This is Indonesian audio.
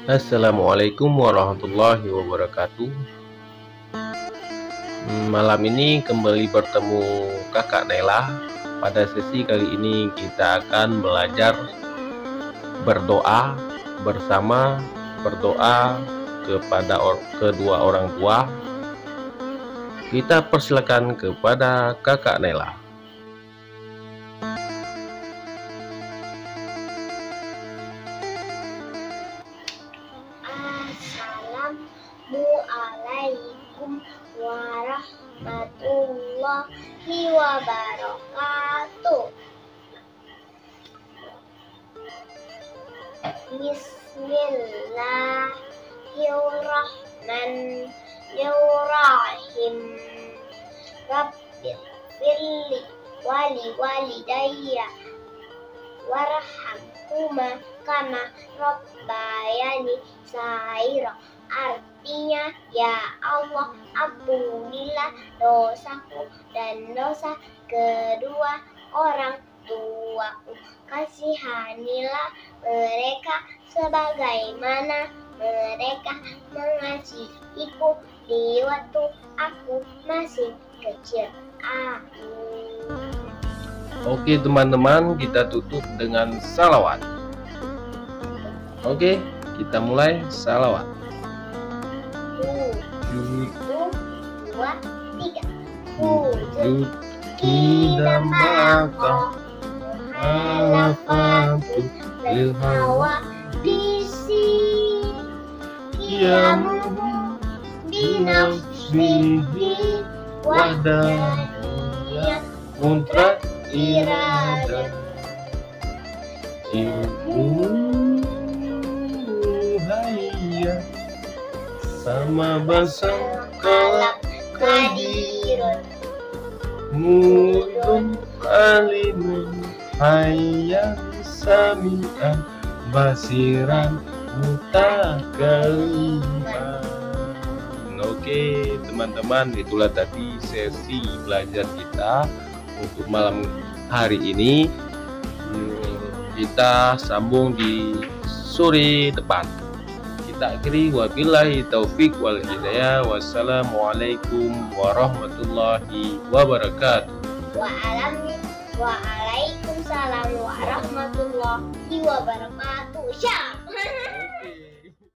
Assalamualaikum warahmatullahi wabarakatuh. Malam ini kembali bertemu Kakak Nela. Pada sesi kali ini kita akan belajar berdoa bersama, berdoa kepada kedua orang tua. Kita persilakan kepada Kakak Nela. Assalamualaikum warahmatullahi wabarakatuh. Bismillahirrahmanirrahim. Rabbighfirli wali walidayya warhamhuma kama rabbayani shaghira. Artinya, ya Allah, ampunilah dosaku dan dosa kedua orang tuaku. Kasihanilah mereka sebagaimana mereka mengasihiku di waktu aku masih kecil. Amin. Oke teman-teman, kita tutup dengan salawat. Oke, kita mulai salawat. 1, 2, 3. Wujud kita maka halafatu lil hawa Disi Kiamu Binafsihi Wahdaniya Muntra irada ilmu hayya sama basang kalak Kadirun mudun alimun hayyan sami'an basiran mutakaliman. Oke teman-teman, itulah tadi sesi belajar kita untuk malam hari ini. Kita sambung di sore depan. Kita akhiri wabillahi taufik wal hidayah. Wassalamualaikum warahmatullahi wabarakatuh. Waalaikumsalam warahmatullahi wabarakatuh. Syah.